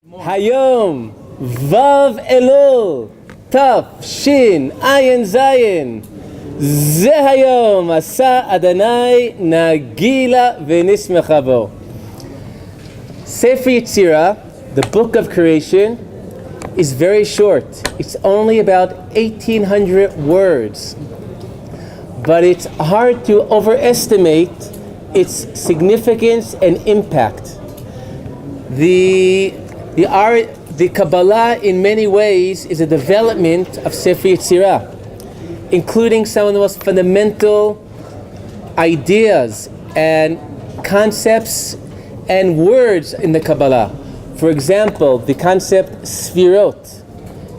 היום וו אלול תף שין עין זין זה היום עשה אדוני נגילה ונשמחה בו. Sefer Yetzira, the book of creation, is very short. It's only about 1,800 words. But it's hard to overestimate its significance and impact. The Kabbalah in many ways is a development of Sefer Yetzira, including some of the most fundamental ideas and concepts and words in the Kabbalah. For example, the concept Sfiros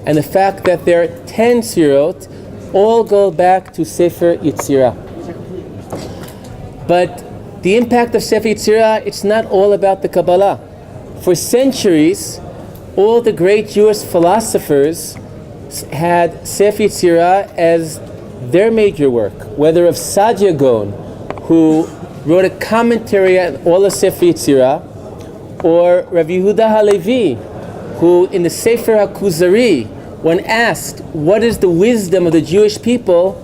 and the fact that there are 10 Sfiros all go back to Sefer Yetzira. But the impact of Sefer Yetzira, it's not all about the Kabbalah. For centuries, all the great Jewish philosophers had Sefer Yetzira as their major work, whether of Saadia Gaon, who wrote a commentary on all of Sefer Yetzira, or Rav Yehuda Halevi, who in the Sefer HaKuzari, when asked what is the wisdom of the Jewish people,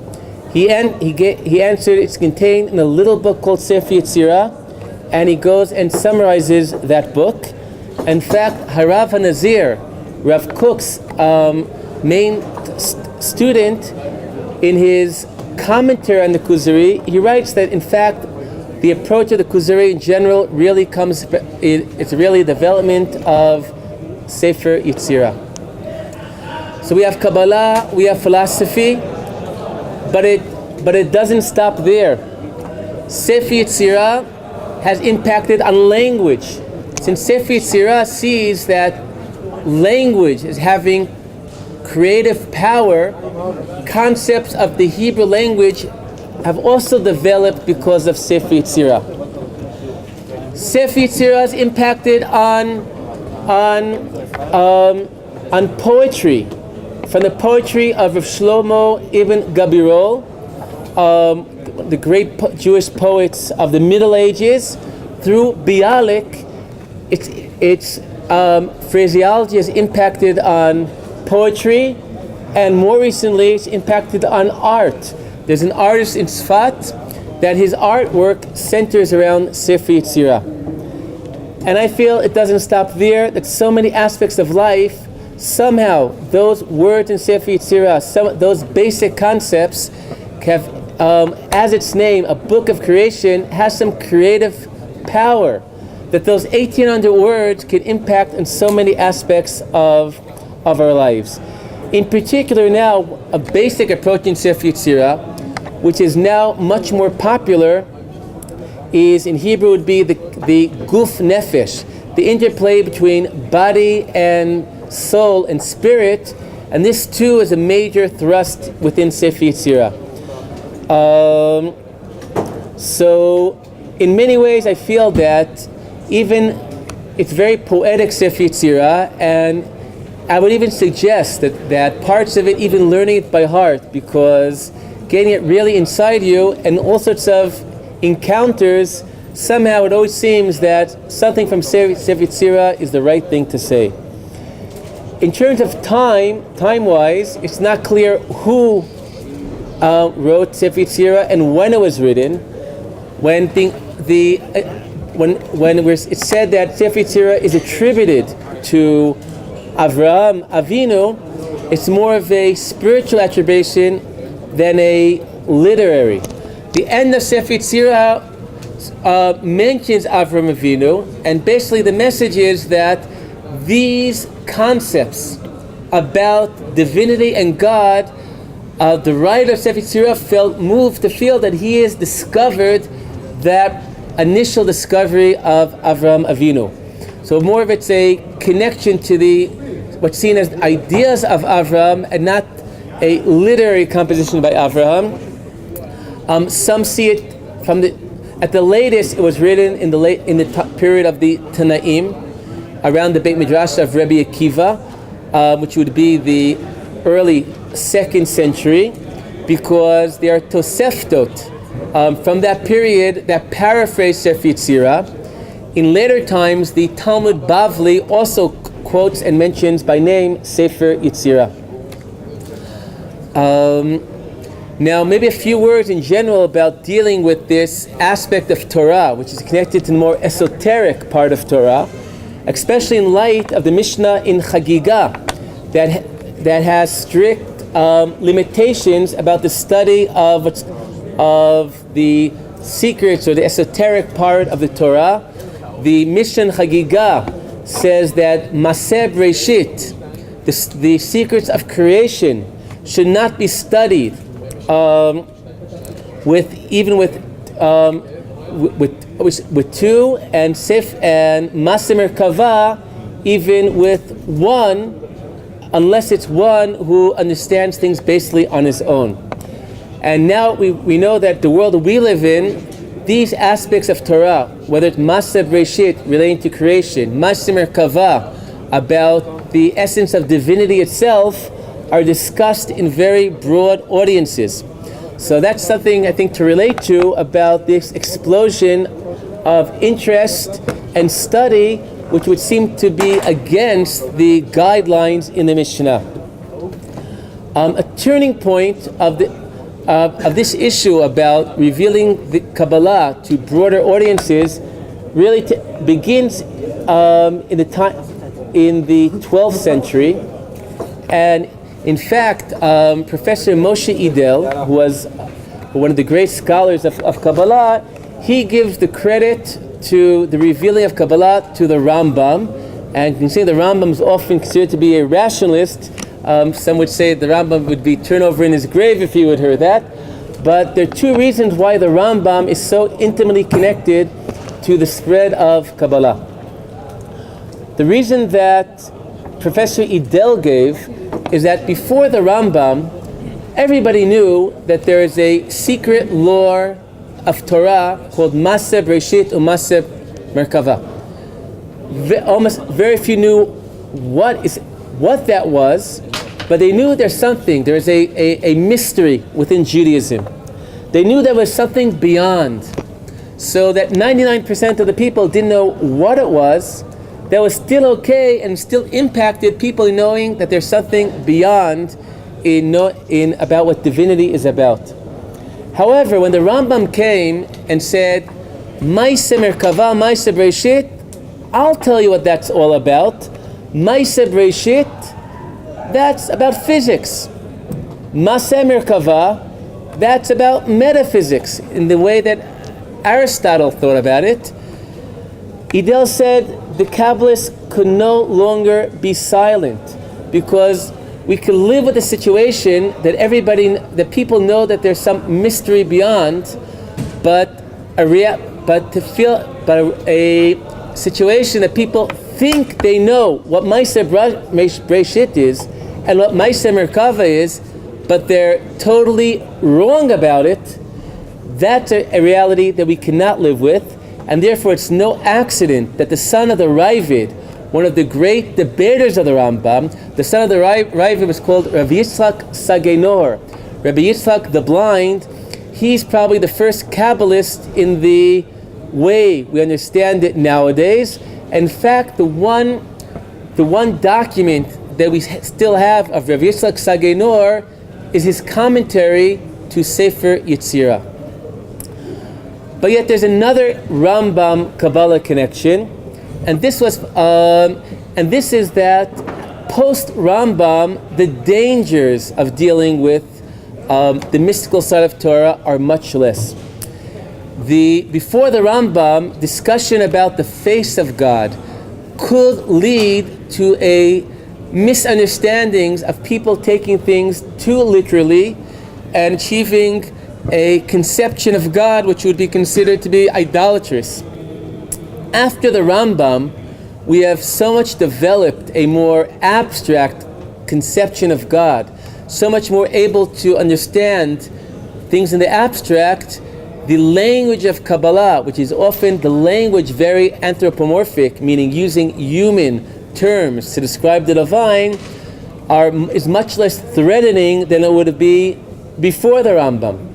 he answered it's contained in a little book called Sefer Yetzira, and he goes and summarizes that book. In fact, Harav HaNazir, Rav Kook's main student, in his commentary on the Kuzari, he writes that in fact the approach of the Kuzari in general really it's really a development of Sefer Yetzira. So we have Kabbalah, we have philosophy, but it doesn't stop there. Sefer Yetzira has impacted on language. Since Sefer Yetzira sees that language is having creative power, concepts of the Hebrew language have also developed because of Sefer Yetzira. Sefer Yetzira is impacted on poetry, from the poetry of Rav Shlomo ibn Gabirol, the great Jewish poets of the Middle Ages, through Bialik. Its phraseology has impacted on poetry, and more recently it's impacted on art. There's an artist in Sfat that his artwork centers around Sefer Yetzira. And I feel it doesn't stop there, that so many aspects of life, somehow those words in Sefer Yetzira, those basic concepts have, as its name, a book of creation, has some creative power. That those 1,800 words can impact on so many aspects of our lives. In particular now, a basic approach in Sefer Yetzira, which is now much more popular, is in Hebrew would be the guf nefesh, the interplay between body and soul and spirit, and this too is a major thrust within Sefer Yetzira. So in many ways I feel that even it's very poetic Sefer Yetzira, and I would even suggest that parts of it, even learning it by heart, because getting it really inside you and all sorts of encounters, somehow it always seems that something from Sefer Yetzira is the right thing to say. In terms of time-wise, it's not clear who wrote Sefer Yetzira and when it was written. When it's said that Sefer Yetzira is attributed to Avraham Avinu, it's more of a spiritual attribution than a literary. The end of Sefer Yetzira mentions Avraham Avinu, and basically the message is that these concepts about divinity and God, the writer of Sefer Yetzira felt moved to feel that he has discovered that initial discovery of Avraham Avinu. So more of it's a connection to what's seen as ideas of Avraham and not a literary composition by Avraham. Some see it at the latest it was written in the period of the Tanaim, around the Beit Midrash of Rabbi Akiva, which would be the early 2nd century, because there are Toseftot from that period that paraphrase Sefer Yetzira. In later times, the Talmud Bavli also quotes and mentions by name Sefer Yetzira. Now, maybe a few words in general about dealing with this aspect of Torah, which is connected to the more esoteric part of Torah, especially in light of the Mishnah in Chagiga that has strict limitations about the study of the secrets or the esoteric part of the Torah. The Mishnah in Chagiga says that Maseh Breshit, the secrets of creation, should not be studied with two, and Sif and Maseh Merkava even with one, unless it's one who understands things basically on his own. And now we know that the world we live in, these aspects of Torah, whether it's Maseh Breshit relating to creation, Maseh Merkava about the essence of divinity itself, are discussed in very broad audiences. So that's something I think to relate to about this explosion of interest and study, which would seem to be against the guidelines in the Mishnah. A turning point of this issue about revealing the Kabbalah to broader audiences really begins in the 12th century, and in fact, Professor Moshe Idel, who was one of the great scholars of Kabbalah, he gives the credit to the revealing of Kabbalah to the Rambam. And you can see the Rambam is often considered to be a rationalist. Some would say the Rambam would be turned over in his grave if he would hear that. But there are two reasons why the Rambam is so intimately connected to the spread of Kabbalah. The reason that Professor Idel gave is that before the Rambam, everybody knew that there is a secret lore of Torah called Maseh Breshit or Maseh Merkava. Almost very few knew what that was, but they knew there's a mystery within Judaism. They knew there was something beyond, so that 99% of the people didn't know what it was. That was still okay and still impacted people in knowing that there's something beyond in about what divinity is about. However, when the Rambam came and said, Maseh Merkava, Maseh Breshit, I'll tell you what that's all about. Maseh Breshit, that's about physics. Maseh Merkava, that's about metaphysics in the way that Aristotle thought about it. Idel said the Kabbalists could no longer be silent, because we could live with a situation that people know that there's some mystery beyond, but a situation that people think they know what Maseh Breshit is and what Maseh Merkava is, but they're totally wrong about it. That's a reality that we cannot live with. And therefore it's no accident that the son of the Ravid, one of the great debaters of the Rambam, the son of the Ravid was called Rabbi Yitzchak Sagenor. Rabbi Yitzchak the blind, he's probably the first Kabbalist in the way we understand it nowadays. In fact, the one document that we still have of Rabbi Yitzchak Sagenor is his commentary to Sefer Yetzira. But yet there's another Rambam Kabbalah connection, and this is that post Rambam the dangers of dealing with the mystical side of Torah are much less. Before the Rambam, discussion about the face of God could lead to misunderstandings of people taking things too literally and achieving a conception of God which would be considered to be idolatrous. After the Rambam, we have so much developed a more abstract conception of God, so much more able to understand things in the abstract. The language of Kabbalah, which is often the language very anthropomorphic, meaning using human terms to describe the divine, is much less threatening than it would be before the Rambam.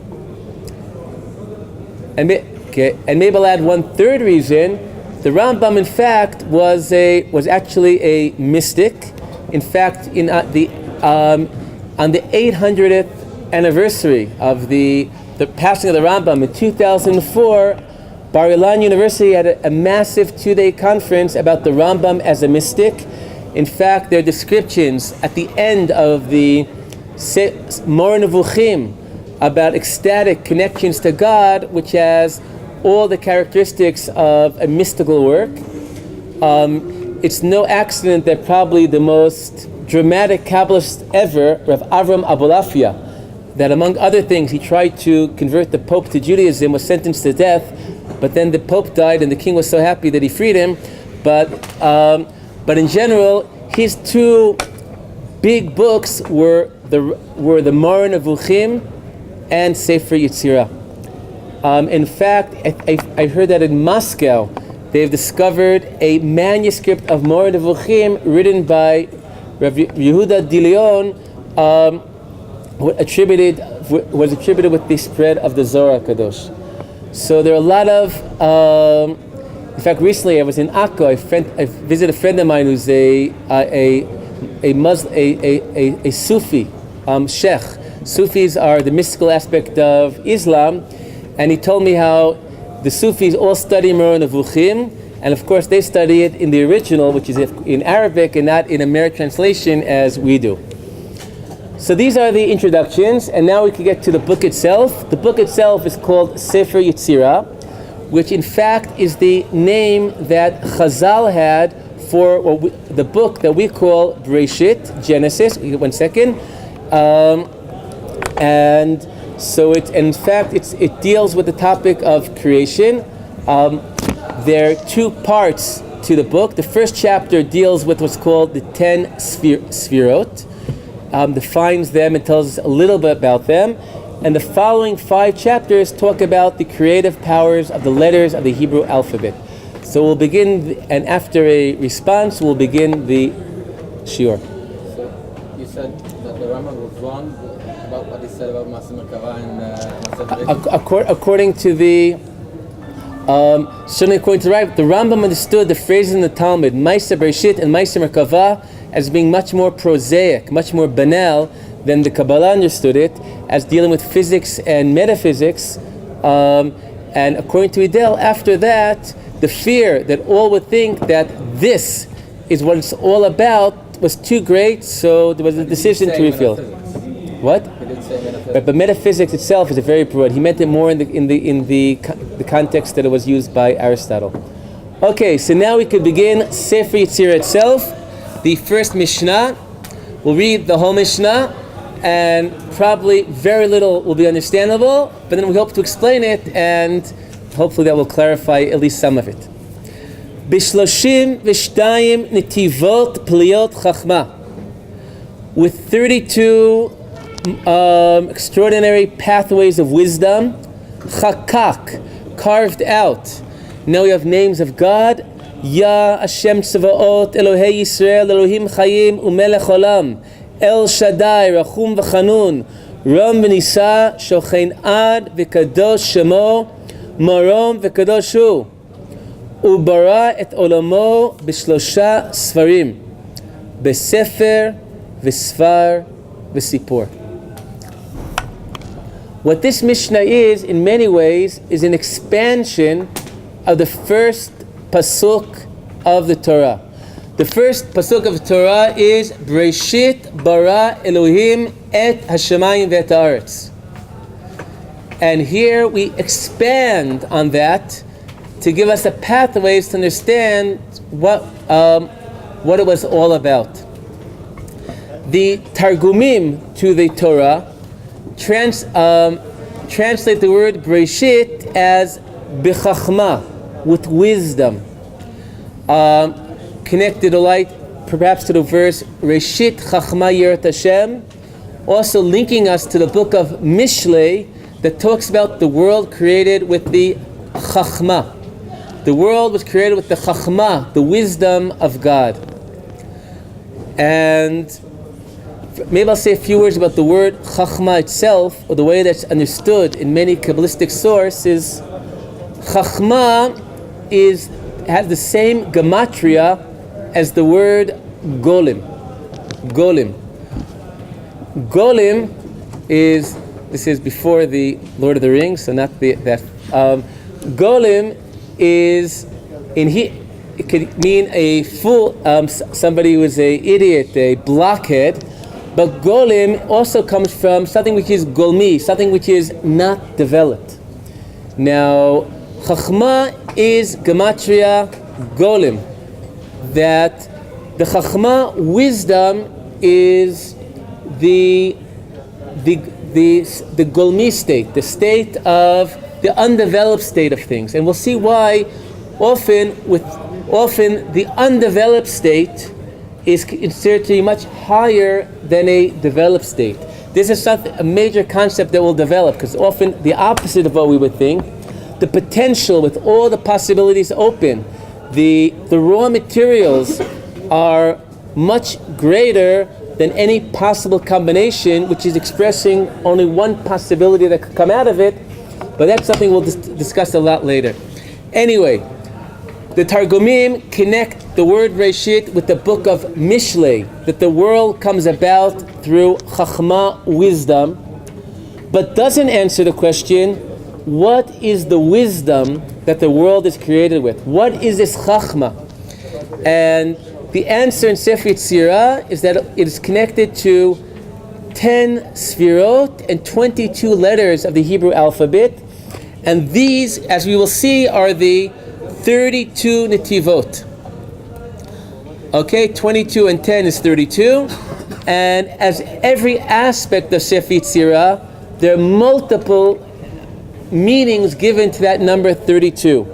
And maybe I'll add one third reason, The Rambam, in fact, was actually a mystic. In fact, on the 800th anniversary of the passing of the Rambam in 2004, Bar-Ilan University had a massive 2-day conference about the Rambam as a mystic. In fact, there are descriptions at the end of the Mor Nevuchim about ecstatic connections to God, which has all the characteristics of a mystical work. It's no accident that probably the most dramatic Kabbalist ever, Rav Avram Abulafia, that among other things he tried to convert the Pope to Judaism, was sentenced to death, but then the Pope died and the king was so happy that he freed him. But in general, his 2 big books were the Mor Nevuchim and Sefer Yetzira. In fact, I heard that in Moscow they've discovered a manuscript of Mor Nevuchim written by Rav Yehuda de Leon, was attributed with the spread of the Zohar Kadosh. So there are a lot of. In fact, recently I was in Akko. I visited a friend of mine who's a Sufi sheikh. Sufis are the mystical aspect of Islam, and he told me how the Sufis all study Mor Nevuchim, and of course they study it in the original, which is in Arabic and not in a mere translation as we do. So these are the introductions, and now we can get to the book itself. The book itself is called Sefer Yetzira, which in fact is the name that Chazal had for the book that we call Bereshit, Genesis. One second. And so it deals with the topic of creation. There are 2 parts to the book. The first chapter deals with what's called the 10 Sfiros, defines them and tells us a little bit about them. And the following 5 chapters talk about the creative powers of the letters of the Hebrew alphabet. So we'll begin, and after a response, we'll begin the shiur. So you said that the Rambam was wrong about what he said about according to the certainly according to the rabbi, the Rambam understood the phrases in the Talmud, Ma'aser Bereshit and Ma'aser Merkava, as being much more prosaic, much more banal than the Kabbalah understood it, as dealing with physics and metaphysics. And according to Idel, after that, the fear that all would think that this is what it's all about was too great, so there was a decision to reveal. What? But metaphysics itself is a very broad. He meant it more in the context that it was used by Aristotle. Okay, so now we could begin Sefer Yetzira itself. The first Mishnah. We'll read the whole Mishnah, and probably very little will be understandable, but then we hope to explain it, and hopefully that will clarify at least some of it. ב-32 נתיבות פליות חכמה, with 32 extraordinary pathways of wisdom, chakak, carved out. Now we have names of God. Ya Hashem Tzavaot, Elohei Yisrael, Elohim Chayim, Umelech Olam, El Shaddai, Rachum v'Chanun, Ram v'Nisa, Shochein Ad v'Kadosh Shemo, Marom v'Kadosh Hu, Ubara et Olamo b'Shlosha Sfarim, B'Sefer v'Sfar v'Sipor. What this Mishnah is, in many ways, is an expansion of the first pasuk of the Torah. The first pasuk of the Torah is Bereshit bara Elohim et hashamayim ve'et haaretz. And here we expand on that to give us the pathways to understand what it was all about. The Targumim to the Torah translate the word Bereshit as bechachma, with wisdom. Connected a light perhaps to the verse Reshit Chachma Yirat Hashem, also linking us to the book of Mishlei that talks about the world created with the Chachma. The world was created with the Chachma, the wisdom of God. And maybe I'll say a few words about the word Chachma itself, or the way that's understood in many Kabbalistic sources. Chachma has the same gematria as the word golem. Golem. Golem is, this is before the Lord of the Rings, so not that. Golem is, it could mean a fool, somebody who is an idiot, a blockhead. But golem also comes from something which is golmi, something which is not developed. Now, Chachma is gematria golem. That the Chachma wisdom is the golmi state, the state of the undeveloped state of things, and we'll see why. Often the undeveloped state is considered to be much higher than a developed state. This is a major concept that will develop, because often the opposite of what we would think, the potential with all the possibilities open, the raw materials are much greater than any possible combination, which is expressing only one possibility that could come out of it, but that's something we'll discuss a lot later. Anyway, the Targumim connect the word Reshit with the book of Mishlei, that the world comes about through Chachma, wisdom, but doesn't answer the question, what is the wisdom that the world is created with? What is this Chachma? And the answer in Sefer Yetzira is that it is connected to 10 Sfiros and 22 letters of the Hebrew alphabet, and these, as we will see, are the 32 Netivot. Okay, 22 and 10 is 32. And as every aspect of Sefer Yetzira, there are multiple meanings given to that number 32.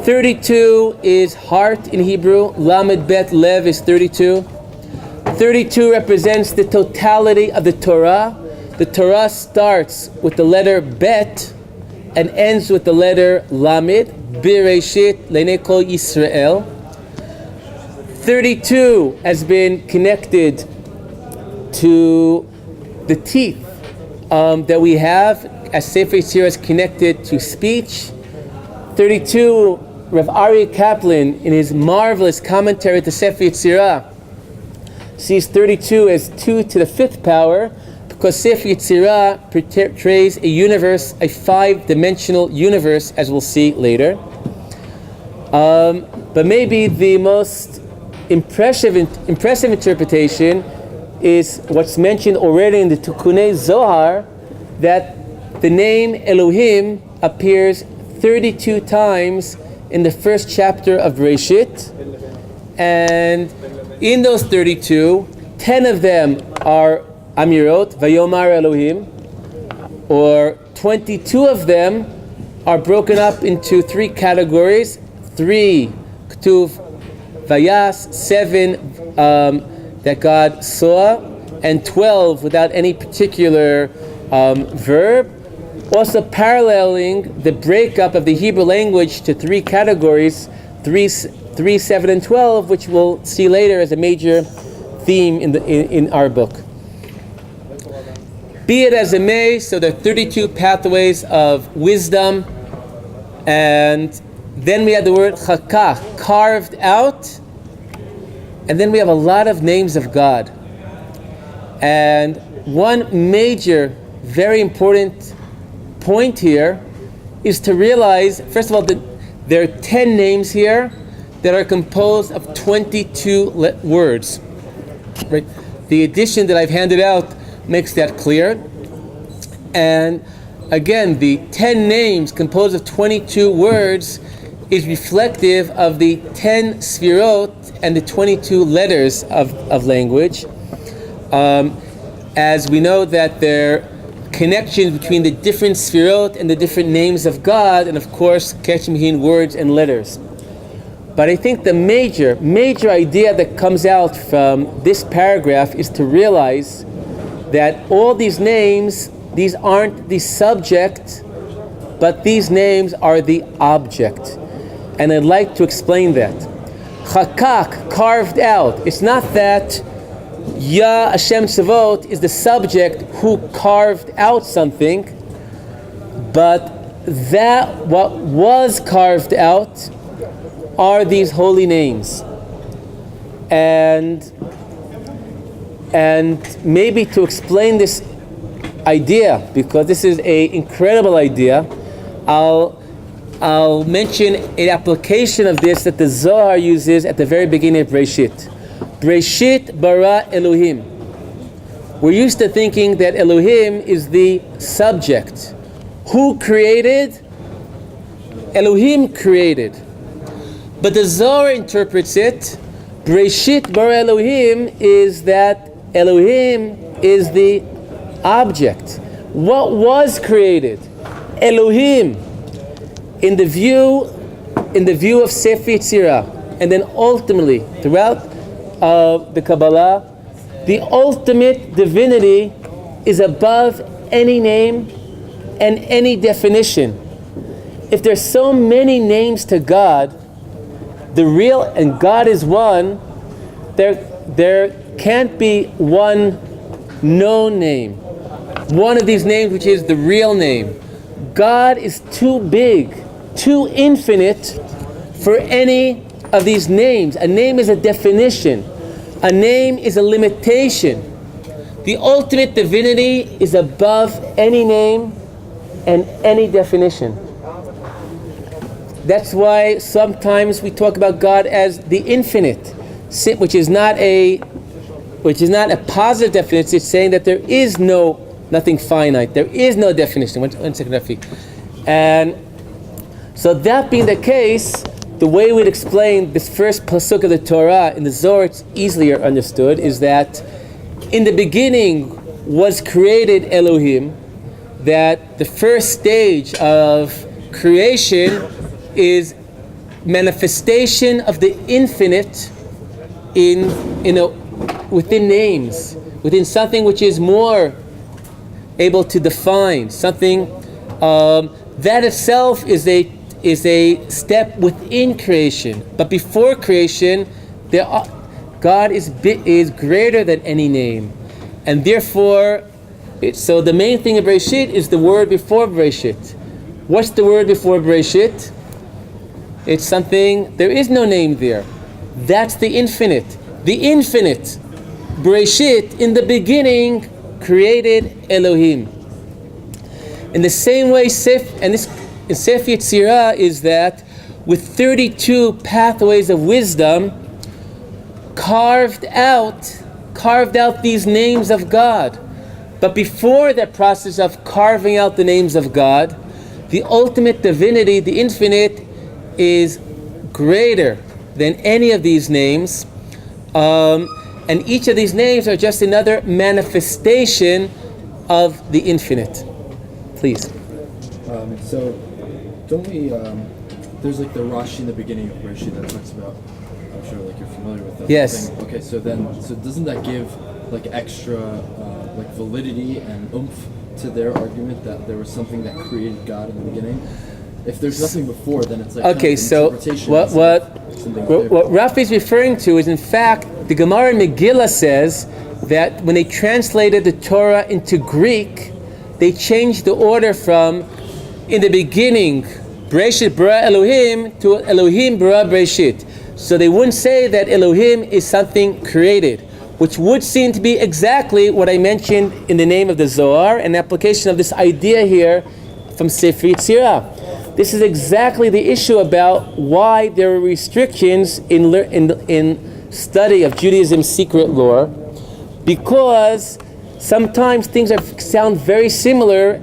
32 is heart in Hebrew. Lamed Bet Lev is 32. 32 represents the totality of the Torah. The Torah starts with the letter Bet and ends with the letter Lamed. Bereshit Leinei Kol Yisrael. 32 has been connected to the teeth that we have, as Sefer Yetzira is connected to speech. 32, Rav Ari Kaplan, in his marvelous commentary to Sefer Yetzira, sees 32 as 2 to the 5th power, because Sefer Yetzira portrays a universe, a 5-dimensional universe, as we'll see later. But maybe the most impressive interpretation is what's mentioned already in the Tikunei Zohar, that the name Elohim appears 32 times in the first chapter of Bereshit, and in those 32, 10 of them are Amirot, Vayomar Elohim, or 22 of them are broken up into 3 categories, 3 Ktuv Vayas, 7 that God saw, and 12 without any particular verb, also paralleling the breakup of the Hebrew language to 3 categories, 3, 7, and 12, which we'll see later as a major theme in our book. Be it as it may, so there are 32 pathways of wisdom, and then we have the word chakach, carved out, and then we have a lot of names of God. And one major, very important point here is to realize, first of all, that there are 10 names here that are composed of 22 words. Right? The edition that I've handed out makes that clear. And again, the 10 names composed of 22 words is reflective of the 10 Sfirot and the 22 letters of language. As we know that there are connections between the different Sfirot and the different names of God, and of course, connection between words and letters. But I think the major idea that comes out from this paragraph is to realize that all these names, these aren't the subject, but these names are the object. And I'd like to explain that. Chakak, carved out. It's not that Yah Hashem Tzavot is the subject who carved out something, but that what was carved out are these holy names? And maybe to explain this idea, because this is an incredible idea, I'll mention an application of this that the Zohar uses at the very beginning of Bereshit. Bereshit bara Elohim. We're used to thinking that Elohim is the subject. Who created? Elohim created. But the Zohar interprets it, Bereshit bara Elohim, is that Elohim is the object. What was created? Elohim. In the view of Sefer Yetzira, and then ultimately throughout the Kabbalah, the ultimate divinity is above any name and any definition. If there's so many names to God, the real, and God is one, there can't be one known name, one of these names which is the real name. God is too big, too infinite for any of these names. A name is a definition. A name is a limitation. The ultimate divinity is above any name and any definition. That's why sometimes we talk about God as the infinite, which is not a positive definition. It's saying that there is nothing finite. There is no definition. One second, Rafi. And so that being the case, the way we'd explain this first pasuk of the Torah in the Zohar, it's easier understood, is that in the beginning was created Elohim, that the first stage of creation is manifestation of the infinite within names, within something which is more able to define something. That itself is a step within creation. But before creation, God is greater than any name, and therefore, so the main thing of Bereshit is the word before Bereshit. What's the word before Bereshit? It's something, there is no name there. That's the infinite. The infinite, Bereshit, in the beginning, created Elohim. In the same way, in Sefer Yetzira is that with 32 pathways of wisdom, carved out these names of God. But before that process of carving out the names of God, the ultimate divinity, the infinite, is greater than any of these names. And each of these names are just another manifestation of the infinite. Please. So, don't we, there's like the Rashi in the beginning of Bereshit that talks about, I'm sure like you're familiar with that. Yes. Thing. Okay, so doesn't that give like extra like validity and oomph to their argument that there was something that created God in the beginning? If there's nothing before, then it's like okay. So what Rafi is referring to is, in fact, the Gemara in Megillah says that when they translated the Torah into Greek, they changed the order from in the beginning Bereshit bara Elohim to Elohim bara Bereshit. So they wouldn't say that Elohim is something created, which would seem to be exactly what I mentioned in the name of the Zohar, an application of this idea here from Sefer Yetzira. This is exactly the issue about why there are restrictions in study of Judaism's secret lore, because sometimes things sound very similar,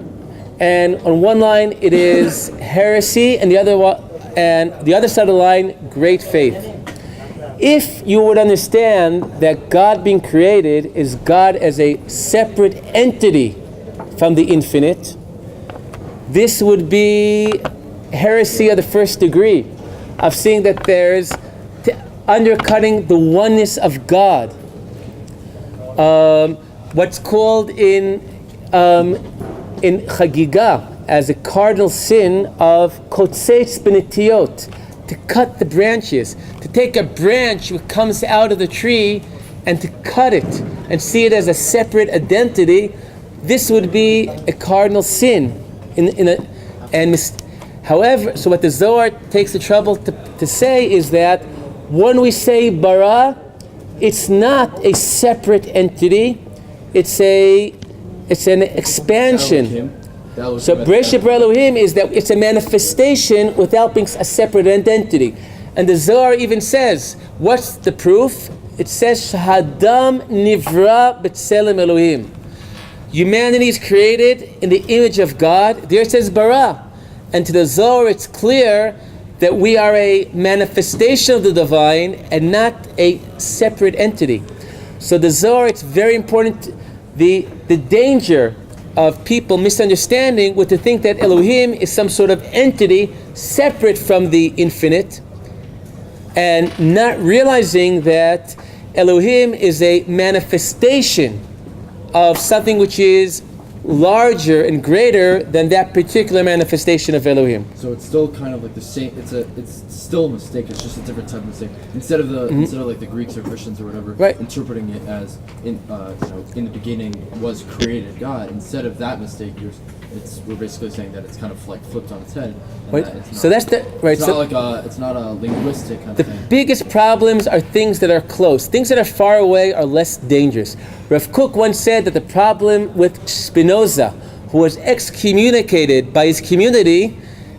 and on one line it is heresy, and the other side of the line, great faith. If you would understand that God being created is God as a separate entity from the infinite, this would be heresy of the first degree, of seeing that there's undercutting the oneness of God. What's called in Chagiga as a cardinal sin of kotzetz benetiyot, to cut the branches, to take a branch which comes out of the tree and to cut it and see it as a separate identity. This would be a cardinal sin However, so what the Zohar takes the trouble to say is that when we say bara, it's not a separate entity. It's an expansion. So Bereshit bara Elohim is that it's a manifestation without being a separate entity. And the Zohar even says, what's the proof? It says Hadam nivra b'tselem Elohim. Humanity is created in the image of God. There it says bara. And to the Zohar it's clear that we are a manifestation of the divine and not a separate entity. So the Zohar, it's very important, the danger of people misunderstanding would to think that Elohim is some sort of entity separate from the infinite, and not realizing that Elohim is a manifestation of something which is larger and greater than that particular manifestation of Elohim. So it's still kind of like the same. It's still a mistake. It's just a different type of mistake. Instead of like the Greeks or Christians or whatever, right, interpreting it as in the beginning was created God. Instead of that mistake, we're basically saying that it's kind of like flipped on its head. Right. So that's the right. It's it's not a linguistic kind of thing. The biggest problems are things that are close. Things that are far away are less dangerous. Rav Kook once said that the problem with Spinoza, who was excommunicated by his community,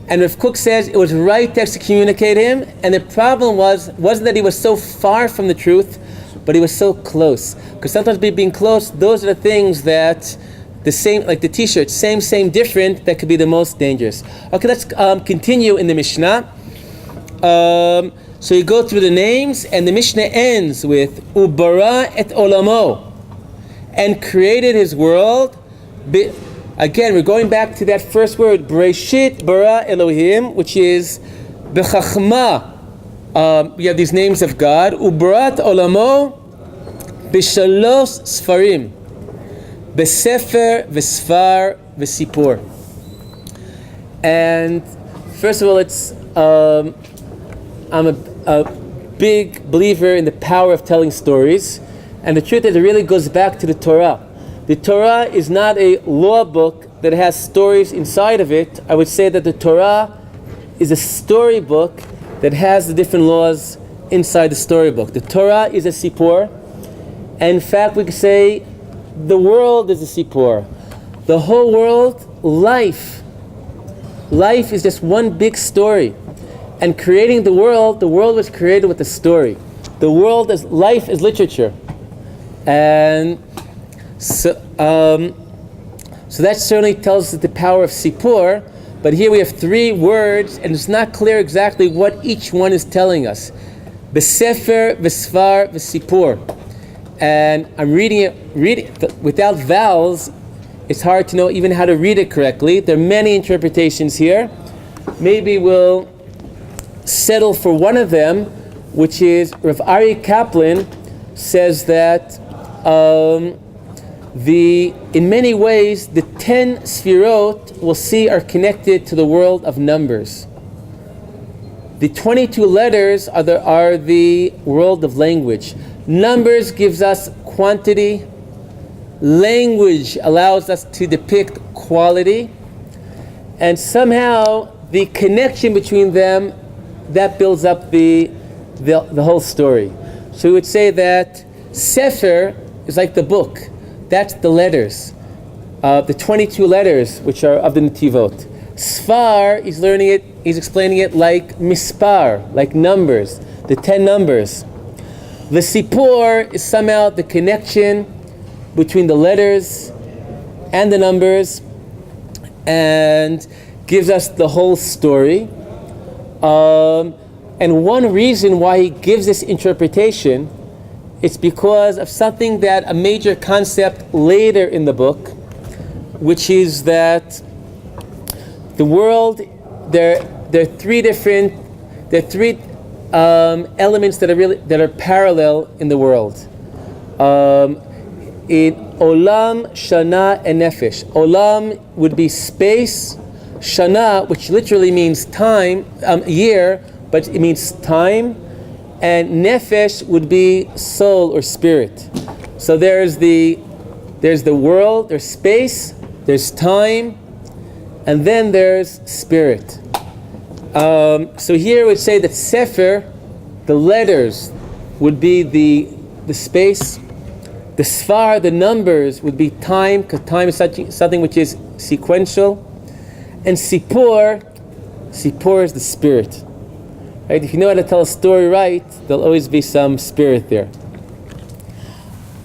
and Rav Kook says it was right to excommunicate him, and the problem wasn't that he was so far from the truth, but he was so close. Because sometimes being close, those are the things that the same, like the t-shirt, same, different, that could be the most dangerous. Okay, let's continue in the Mishnah. So you go through the names, and the Mishnah ends with Ubara et Olamo, and created his world. Again, we're going back to that first word, Bereshit bara Elohim, which is Bechachma. We have these names of God. Ubarat Olamo b'shalosh sfarim, b'sefer v'sfar v'sipor. And first of all, I'm a big believer in the power of telling stories. And the truth is, it really goes back to the Torah. The Torah is not a law book that has stories inside of it. I would say that the Torah is a storybook that has the different laws inside the storybook. The Torah is a sipor. And in fact, we could say the world is a sipor. The whole world, life is just one big story. And creating the world was created with a story. Life is literature. And so that certainly tells us the power of Sipur, but here we have three words, and it's not clear exactly what each one is telling us. B'sefer, v'sfar, v'sipur. And I'm reading it without vowels. It's hard to know even how to read it correctly. There are many interpretations here. Maybe we'll settle for one of them, which is Rav Ari Kaplan says that in many ways, the 10 Sfirot we'll see are connected to the world of numbers. The 22 letters are the world of language. Numbers gives us quantity. Language allows us to depict quality. And somehow, the connection between them, that builds up the whole story. So we would say that Sefer is like the book. That's the letters. The 22 letters, which are of the Netivot. Sfar, he's explaining it like mispar, like numbers, the 10 numbers. The Sipur is somehow the connection between the letters and the numbers, and gives us the whole story. And one reason why he gives this interpretation, it's because of something that a major concept later in the book, which is that the world, there are three elements that are parallel in the world. In Olam, Shana, and Nefesh. Olam would be space. Shana, which literally means time, year, but it means time. And Nefesh would be soul or spirit. So there's the world, there's space, there's time, and then there's spirit. So here we would say that Sefer, the letters, would be the space. The Sfar, the numbers, would be time, because time is something which is sequential. And Sipor is the spirit. Right? If you know how to tell a story right, there'll always be some spirit there.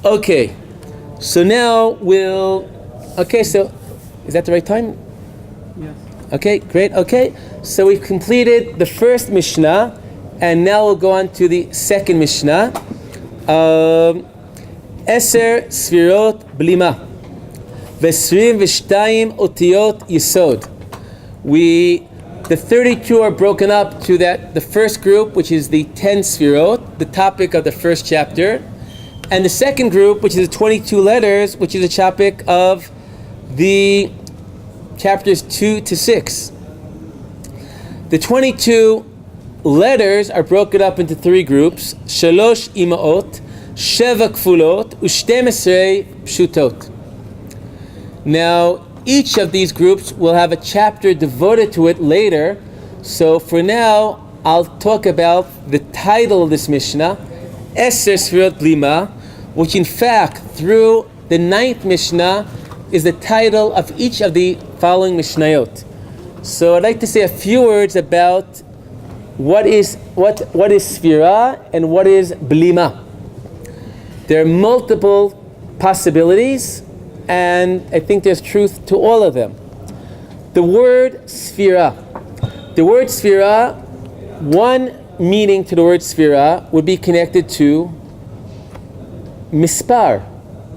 Okay, so now so is that the right time? Yes. Okay, great. Okay, so we've completed the first Mishnah, and now we'll go on to the second Mishnah. Sfiרות בלימה ו22 אותיות יסוד. The 32 are broken up to the first group, which is the 10 Sfirot, the topic of the first chapter, and the second group, which is the 22 letters, which is the topic of the chapters 2 to 6. The 22 letters are broken up into three groups: Shalosh imaot, Sheva kfulot, Ushtemesrei pshutot. Now, each of these groups will have a chapter devoted to it later. So for now, I'll talk about the title of this Mishnah, Sfiרות בלימה, which in fact, through the 9th Mishnah, is the title of each of the following Mishnayot. So I'd like to say a few words about what is Sfira and what is B'lima. There are multiple possibilities, and I think there's truth to all of them. The word Sfira, one meaning to the word Sfira would be connected to Mispar.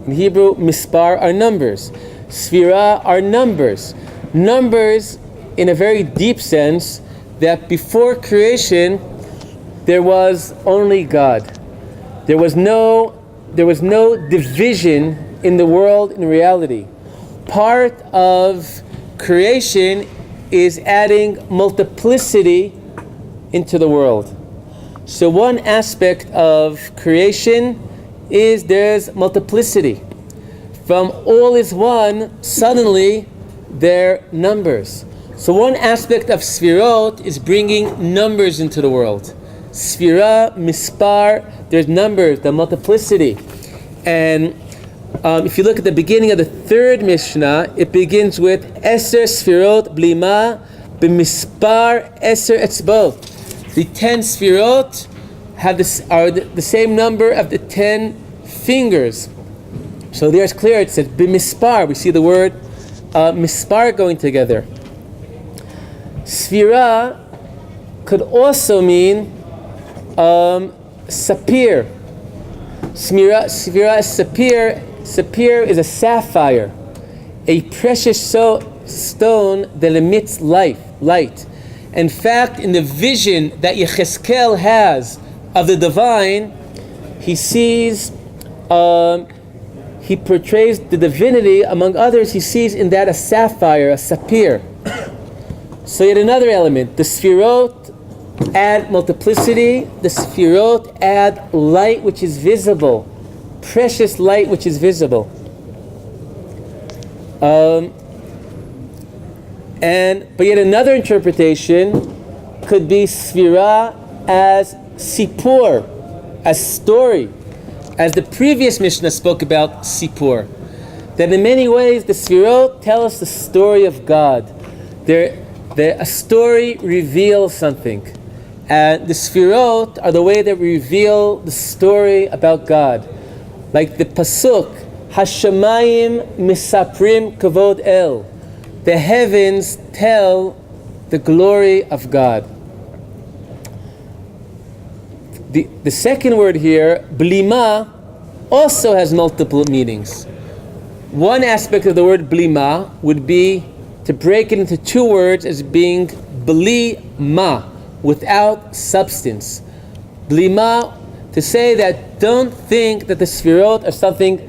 In Hebrew, Mispar are numbers. Sfira are numbers. Numbers in a very deep sense, that before creation there was only God. There was no division in the world in reality. Part of creation is adding multiplicity into the world. So one aspect of creation is there's multiplicity. From all is one, suddenly they're numbers. So one aspect of Sfirot is bringing numbers into the world. Sfira, Mispar, there's numbers, the multiplicity. And if you look at the beginning of the third Mishnah, it begins with Sfiרות בלימה במספר 10 אצבעות. The 10 Sfirot are the same number of the 10 fingers. So there's clear, it says b'mispar. We see the word mispar going together. Sfira could also mean sapir. Sfira is sapir. Sapir is a sapphire, a precious stone that emits light. In fact, in the vision that Yecheskel has of the divine, he sees, he portrays the divinity. Among others, he sees in that a sapphire, a sapir. So yet another element, the Sfirot add multiplicity, the Sfirot add light which is visible, precious light which is visible. But yet another interpretation could be Sfira as Sipur, as story, as the previous Mishnah spoke about Sipur. That in many ways the Sfirot tell us the story of God. A story reveals something. And the Sfirot are the way that reveal the story about God. Like the Pasuk, Hashamayim misaprim kavod el. The heavens tell the glory of God. The second word here, B'lima, also has multiple meanings. One aspect of the word B'lima would be to break it into two words as being B'lima, without substance. B'lima, to say that don't think that the Sfirot are something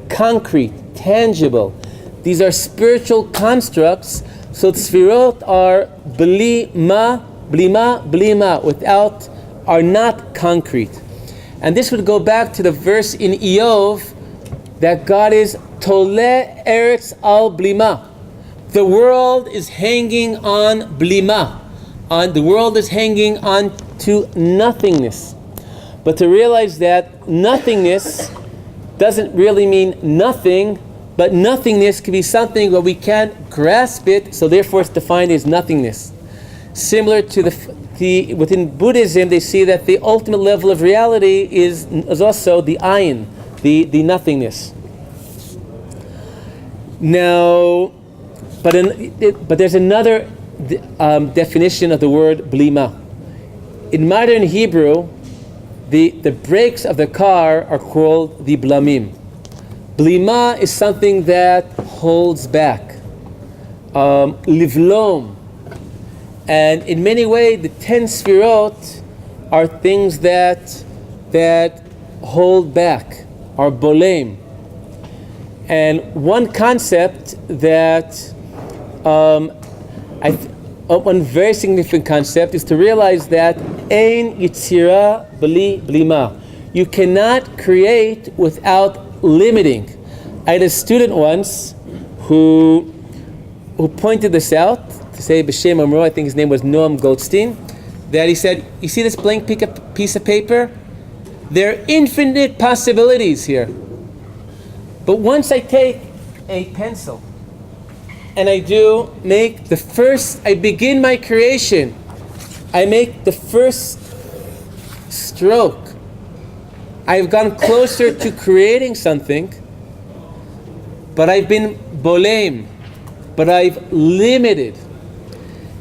concrete, tangible. These are spiritual constructs, so the Sfirot are B'lima, are not concrete. And this would go back to the verse in Iyov that God is Tole Eretz al B'lima. The world is hanging on B'lima, on, the world is hanging on to nothingness. But to realize that nothingness doesn't really mean nothing, but nothingness can be something where we can't grasp it, so therefore it's defined as nothingness. Similar to the within Buddhism, they see that the ultimate level of reality is also the ayin, the nothingness. Now, but there's another definition of the word beliמה. In modern Hebrew, the brakes of the car are called the blamim. Beliמה is something that holds back. Livlom. And in many ways, the 10 sfiros are things that hold back, are bolem. And one concept that, one very significant concept is to realize that ein Yetzira beliמה. You cannot create without limiting. I had a student once who pointed this out, to say b'shem amro, I think his name was Noam Goldstein, that he said, you see this blank piece of paper? There are infinite possibilities here. But once I take a pencil and I begin my creation, I make the first stroke, I've gone closer to creating something, but I've been bolem, but I've limited.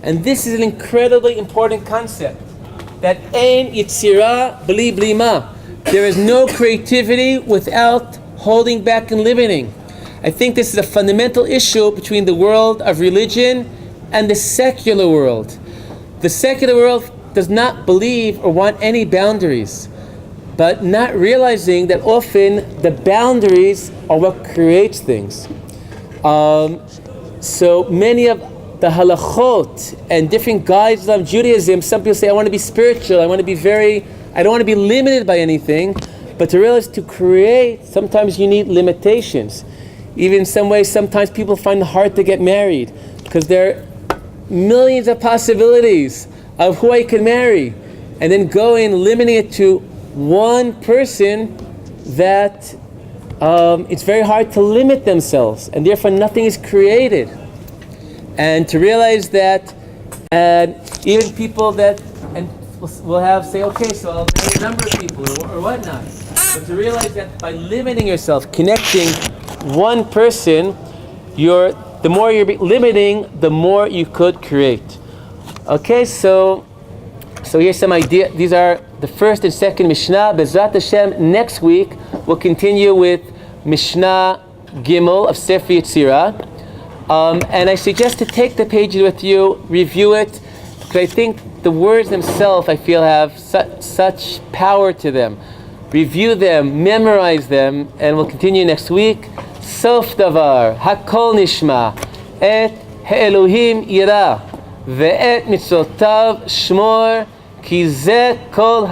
And this is an incredibly important concept, that ein Yetzira beliמה. There is no creativity without holding back and limiting. I think this is a fundamental issue between the world of religion and the secular world. The secular world does not believe or want any boundaries, but not realizing that often the boundaries are what creates things. So many of the halachot and different guides of Judaism, some people say, I want to be spiritual, I don't want to be limited by anything. But to realize, to create, sometimes you need limitations. Even in some ways, sometimes people find it hard to get married because there are millions of possibilities of who I can marry. And then going, limiting it to one person, that it's very hard to limit themselves. And therefore nothing is created. And to realize that, and even people that, and will have say, okay, so I'll marry a number of people or whatnot. But to realize that by limiting yourself, connecting one person, the more you're limiting, the more you could create. Okay, so here's some idea. These are the first and second Mishnah. Bezrat Hashem, next week we'll continue with Mishnah Gimel of Sefer Yetzira. And I suggest to take the pages with you, review it, because I think the words themselves, I feel, have such power to them. Review them, memorize them, and we'll continue next week. Sof davar, hakol nishma, et ha'elohim ira, ve'et mitzvotav shmor, ki ze kol